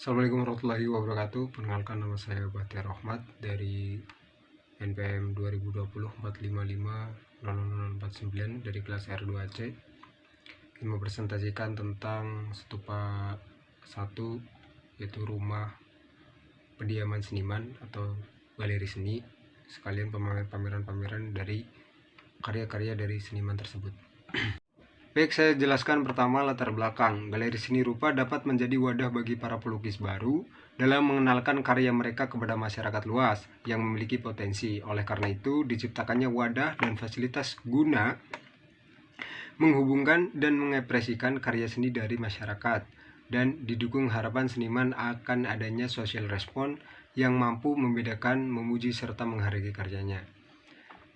Assalamualaikum warahmatullahi wabarakatuh. Perkenalkan, nama saya Bahtiar Rahmat dari NPM 2020-455-00049 dari kelas R2C. Ini mempresentasikan tentang stupa 1, yaitu rumah pediaman seniman atau galeri seni, sekalian pameran-pameran dari karya-karya dari seniman tersebut. Baik, saya jelaskan pertama latar belakang. Galeri seni rupa dapat menjadi wadah bagi para pelukis baru dalam mengenalkan karya mereka kepada masyarakat luas yang memiliki potensi. Oleh karena itu, diciptakannya wadah dan fasilitas guna menghubungkan dan mengekspresikan karya seni dari masyarakat, dan didukung harapan seniman akan adanya social respon yang mampu membedakan, memuji, serta menghargai karyanya.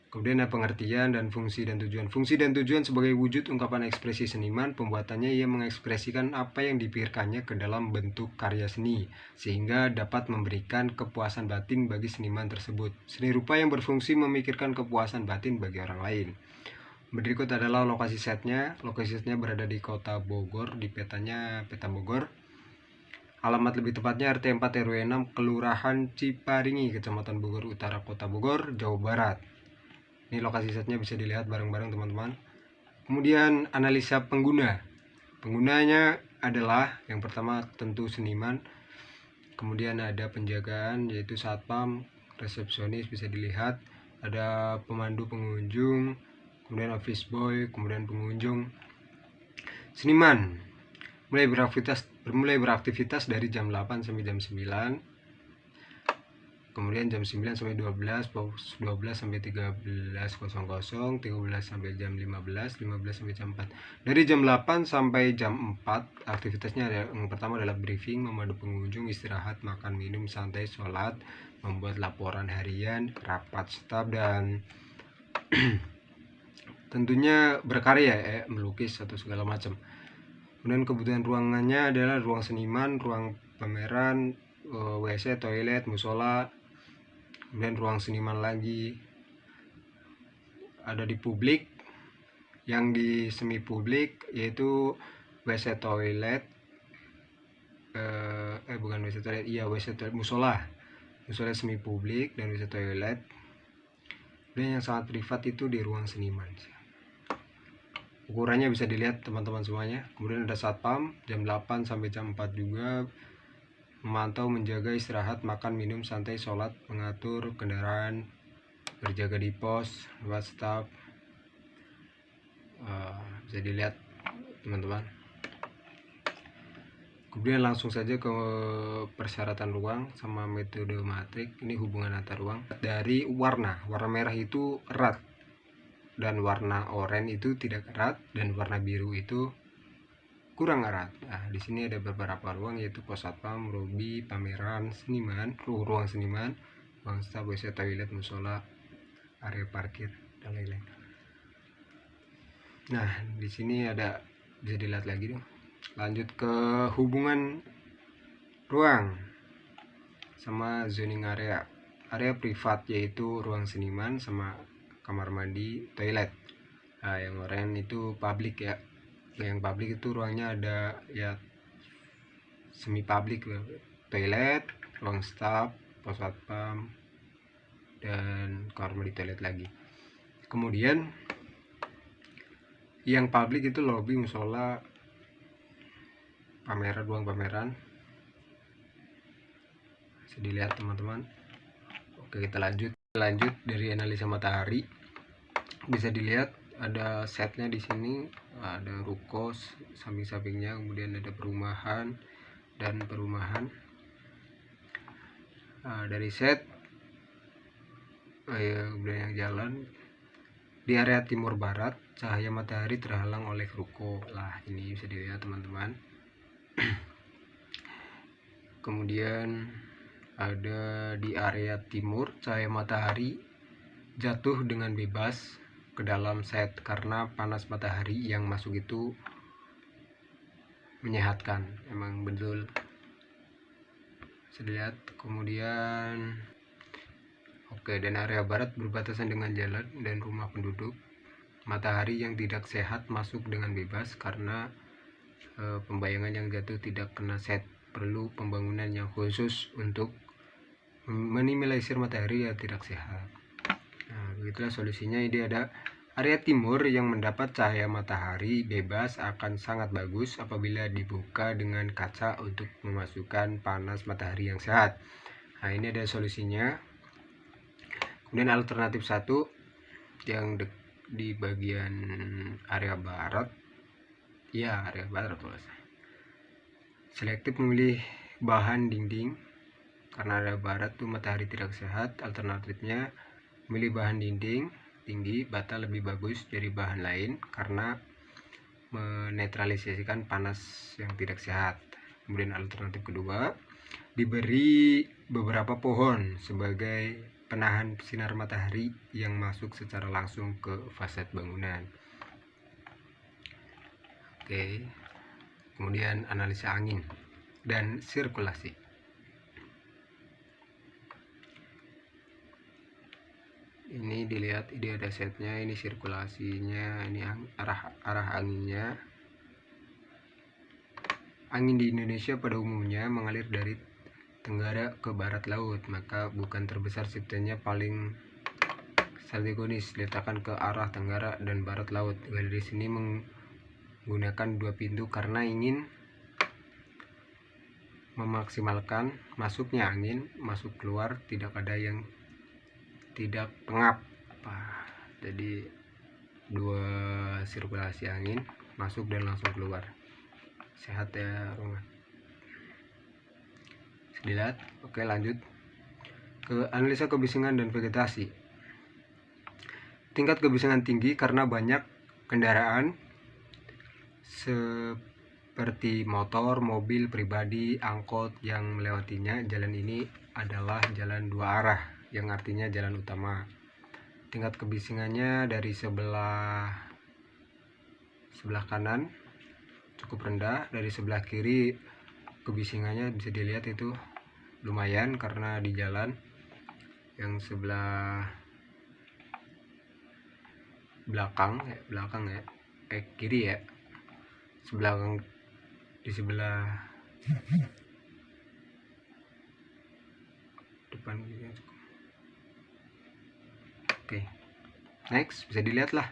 Kemudian ada pengertian dan fungsi dan tujuan. Fungsi dan tujuan sebagai wujud ungkapan ekspresi seniman, pembuatannya ia mengekspresikan apa yang dipikirkannya ke dalam bentuk karya seni, sehingga dapat memberikan kepuasan batin bagi seniman tersebut. Seni rupa yang berfungsi memikirkan kepuasan batin bagi orang lain. Berikut adalah lokasi setnya. Lokasi setnya berada di kota Bogor, di petanya peta Bogor. Alamat lebih tepatnya RT 4 RW 6, Kelurahan Ciparingi, Kecamatan Bogor Utara, Kota Bogor, Jawa Barat. Ini lokasi setnya bisa dilihat bareng-bareng teman-teman. Kemudian analisa pengguna. Penggunanya adalah yang pertama tentu seniman. Kemudian ada penjagaan yaitu satpam, resepsionis bisa dilihat. Ada pemandu pengunjung, kemudian office boy, kemudian pengunjung. Seniman mulai beraktivitas dari jam 8 sampai jam 9. Kemudian jam 9 sampai 12, 12 sampai 13.00, 13 sampai jam 15, 15 sampai jam 4. Dari jam 8 sampai jam 4, aktivitasnya yang pertama adalah briefing, memandu pengunjung, istirahat, makan, minum, santai, sholat, membuat laporan harian, rapat staf, dan tentunya berkarya, melukis atau segala macam. Kemudian kebutuhan ruangannya adalah ruang seniman, ruang pameran, WC, toilet, musola. Kemudian ruang seniman lagi ada di publik, yang di semi publik yaitu WC toilet, bukan WC toilet, WC toilet, musola semi publik dan WC toilet. Dan yang sangat privat itu di ruang seniman. Ukurannya bisa dilihat teman-teman semuanya. Kemudian ada satpam jam 8 sampai jam 4 juga, memantau, menjaga, istirahat, makan, minum, santai, sholat, mengatur kendaraan, berjaga di pos, buat staf. Bisa dilihat teman-teman. Kemudian langsung saja ke persyaratan ruang sama metode matrik. Ini hubungan antar ruang. Dari warna merah itu erat, dan warna oranye itu tidak erat, dan warna biru itu kurang erat. Nah, di sini ada beberapa ruang yaitu pos satpam, lobby, pameran seniman, ruang seniman, ruang staf, WC, toilet, musola, area parkir, dan lain-lain. Nah, di sini ada bisa dilihat lagi dong. Lanjut ke hubungan ruang sama zoning area. Area privat yaitu ruang seniman sama kamar mandi, toilet. Nah, yang oranye itu publik ya. Yang publik itu ruangnya ada ya semi publik, toilet, ruang staf, pos satpam, dan kamar mandi, toilet lagi. Kemudian yang publik itu lobby, musola, pameran, ruang pameran. Bisa dilihat teman-teman. Oke, kita lanjut dari analisa matahari. Bisa dilihat ada setnya di sini, ada ruko samping-sampingnya, kemudian ada perumahan dan perumahan. Dari set kemudian yang jalan di area timur barat, cahaya matahari terhalang oleh ruko. Lah, ini bisa dilihat teman-teman. Kemudian ada di area timur, cahaya matahari jatuh dengan bebas ke dalam set karena panas matahari yang masuk itu menyehatkan, emang betul. Bisa dilihat. Kemudian dan area barat berbatasan dengan jalan dan rumah penduduk. Matahari yang tidak sehat masuk dengan bebas karena pembayangan yang jatuh tidak kena set perlu pembangunan yang khusus untuk meminimalisir matahari yang tidak sehat. Nah, begitulah solusinya. Ini ada area timur yang mendapat cahaya matahari bebas akan sangat bagus apabila dibuka dengan kaca untuk memasukkan panas matahari yang sehat. Nah, ini ada solusinya. Kemudian alternatif 1 yang di bagian area barat, ya area barat, selektif memilih bahan dinding karena area barat tuh matahari tidak sehat. Alternatifnya memilih bahan dinding tinggi bata lebih bagus dari bahan lain karena menetralisasikan panas yang tidak sehat. Kemudian alternatif kedua, diberi beberapa pohon sebagai penahan sinar matahari yang masuk secara langsung ke fasad bangunan. Oke. Kemudian analisa angin dan sirkulasi. Ini dilihat, ini ada setnya, ini sirkulasinya, ini arah anginnya. Angin di Indonesia pada umumnya mengalir dari tenggara ke barat laut, maka bukan terbesar ciptanya paling strategis diletakkan ke arah tenggara dan barat laut. Galeri sini menggunakan 2 pintu karena ingin memaksimalkan masuknya angin, masuk keluar, tidak ada yang tidak pengap. Jadi 2 sirkulasi angin masuk dan langsung keluar. Sehat ya rumah. Dilihat. Oke, lanjut ke analisa kebisingan dan vegetasi. Tingkat kebisingan tinggi karena banyak kendaraan seperti motor, mobil pribadi, angkot yang melewatinya. Jalan ini adalah jalan 2 arah yang artinya jalan utama. Tingkat kebisingannya dari sebelah kanan cukup rendah, dari sebelah kiri kebisingannya bisa dilihat itu lumayan karena di jalan yang sebelah kiri ya, di sebelah depan. Oke, next bisa dilihat lah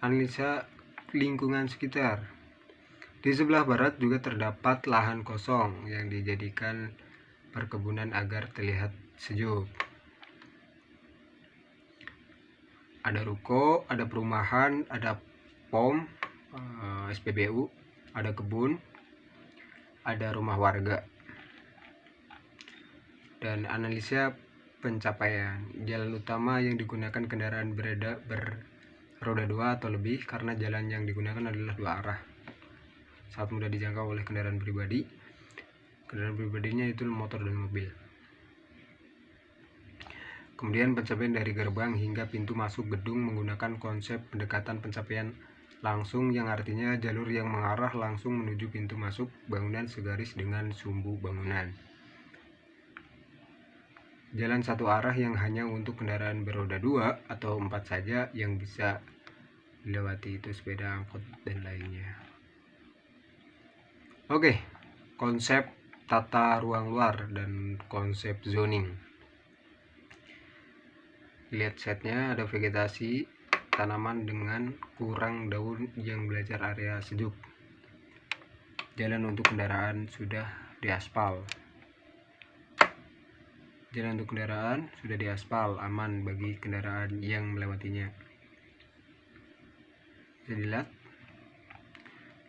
analisa lingkungan sekitar. Di sebelah barat juga terdapat lahan kosong yang dijadikan perkebunan agar terlihat sejuk. Ada ruko, ada perumahan, ada POM, SPBU, ada kebun, ada rumah warga. Dan analisa pencapaian. Jalan utama yang digunakan kendaraan beroda 2 atau lebih karena jalan yang digunakan adalah 2 arah. Sangat mudah dijangkau oleh kendaraan pribadi. Kendaraan pribadinya itu motor dan mobil. Kemudian pencapaian dari gerbang hingga pintu masuk gedung menggunakan konsep pendekatan pencapaian langsung yang artinya jalur yang mengarah langsung menuju pintu masuk bangunan segaris dengan sumbu bangunan. Jalan 1 arah yang hanya untuk kendaraan beroda 2 atau 4 saja yang bisa dilewati, itu sepeda, angkot, dan lainnya. Oke, konsep tata ruang luar dan konsep zoning. Lihat setnya, ada vegetasi, tanaman dengan kurang daun yang belajar area sejuk. Jalan untuk kendaraan sudah diaspal. Jalan untuk kendaraan sudah diaspal, aman bagi kendaraan yang melewatinya. Bisa dilihat,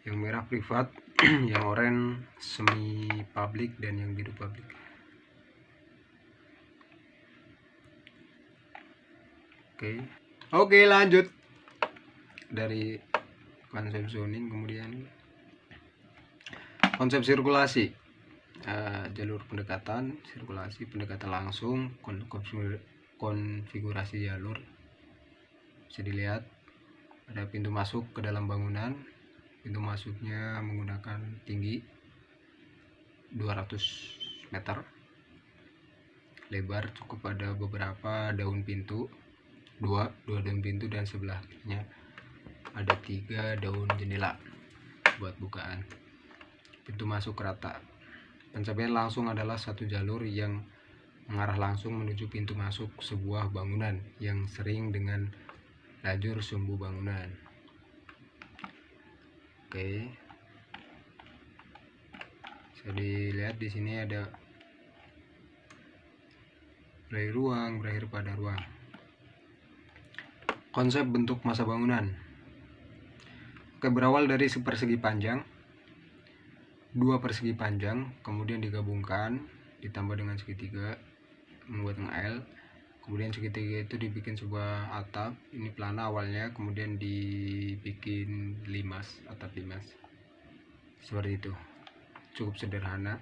yang merah privat, yang oranye semi publik, dan yang biru publik. Oke, lanjut dari konsep zoning. Kemudian konsep sirkulasi, jalur pendekatan, sirkulasi, pendekatan langsung, konfigurasi jalur. Bisa dilihat ada pintu masuk ke dalam bangunan. Pintu masuknya menggunakan tinggi 200 meter, lebar cukup, ada beberapa daun pintu, dua daun pintu, dan sebelahnya ada 3 daun jendela buat bukaan. pintu masuk rata. Pencapaian langsung adalah satu jalur yang mengarah langsung menuju pintu masuk sebuah bangunan yang sering dengan lajur sumbu bangunan. Oke. Bisa dilihat di sini ada mulai ruang berakhir pada ruang. Konsep bentuk masa bangunan. Oke, berawal dari persegi panjang, dua persegi panjang, kemudian digabungkan, ditambah dengan segitiga, membuat L. Kemudian segitiga itu dibikin sebuah atap. Ini pelana awalnya, kemudian dibikin limas, atap limas. Seperti itu. Cukup sederhana.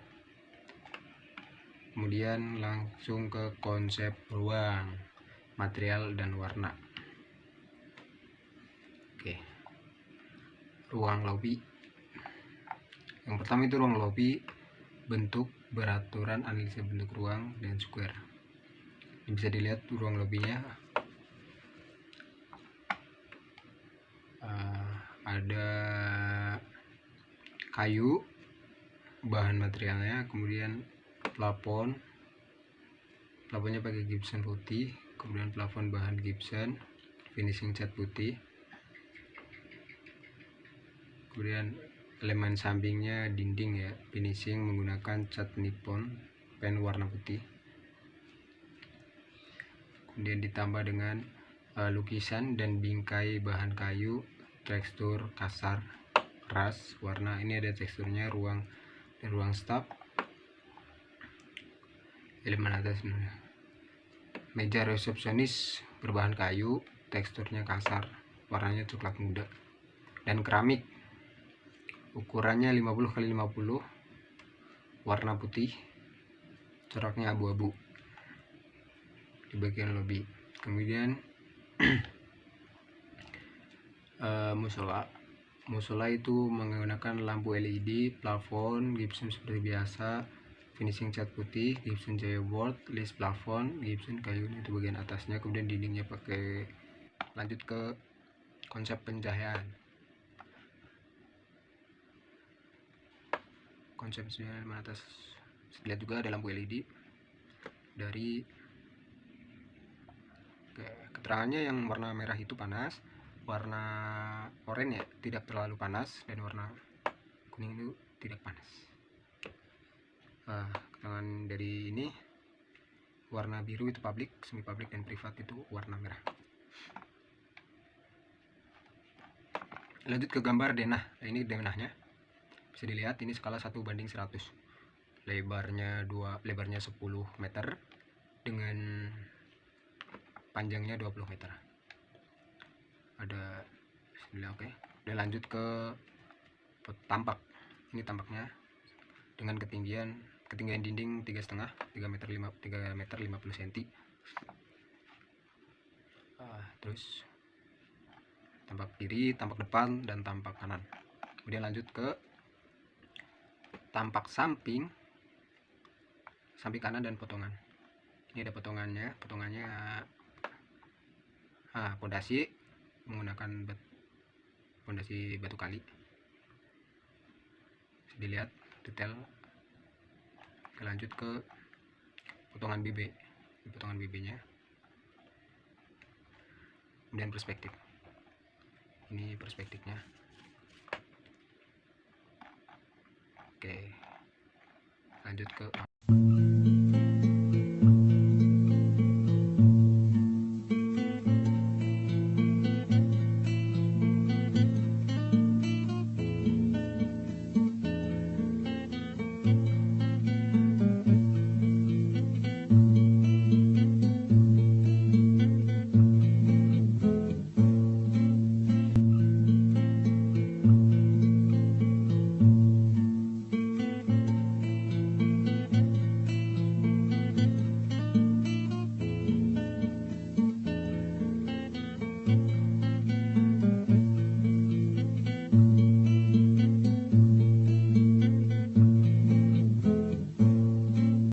Kemudian langsung ke konsep ruang, material dan warna. Oke. Ruang lobby. Yang pertama itu ruang lobby, bentuk, beraturan, analisa bentuk ruang, dan square. Ini bisa dilihat ruang lobbynya. Ada kayu, bahan materialnya, kemudian plafonnya pakai gypsum putih, kemudian plafon bahan gypsum, finishing cat putih. Kemudian elemen sampingnya dinding ya, finishing menggunakan cat Nippon pen warna putih. Kemudian ditambah dengan lukisan dan bingkai bahan kayu, tekstur kasar, keras, warna. Ini ada teksturnya, ruang dan ruang staf. Elemen atas meja resepsionis berbahan kayu, teksturnya kasar, warnanya coklat muda, dan keramik. Ukurannya 50 x 50, warna putih, coraknya abu-abu di bagian lobby. Kemudian musola itu menggunakan lampu LED, plafon gypsum seperti biasa, finishing cat putih, gypsum jaya board, list plafon, gypsum kayu itu bagian atasnya. Kemudian dindingnya pakai. Lanjut ke konsep pencahayaan. Konsepnya atas lihat juga ada lampu LED dari keterangannya. Yang warna merah itu panas, warna oranye ya tidak terlalu panas, dan warna kuning itu tidak panas. Keterangan dari ini, warna biru itu public, semi public, dan privat itu warna merah. Lanjut ke gambar denah. Nah, ini denahnya bisa dilihat, ini skala 1:100, lebarnya 10 meter dengan panjangnya 20 meter. Ada oke. Dan lanjut ke tampak. Ini tampaknya dengan ketinggian dinding 3,5 meter 50 cm. Terus tampak kiri, tampak depan, dan tampak kanan. Kemudian lanjut ke tampak samping kanan dan potongan. Ini ada potongannya pondasi menggunakan pondasi batu kali. Bisa dilihat detail. Kita lanjut ke potongan BB. Ini potongan BB-nya. Kemudian perspektif. Ini perspektifnya. Oke. Lanjut ke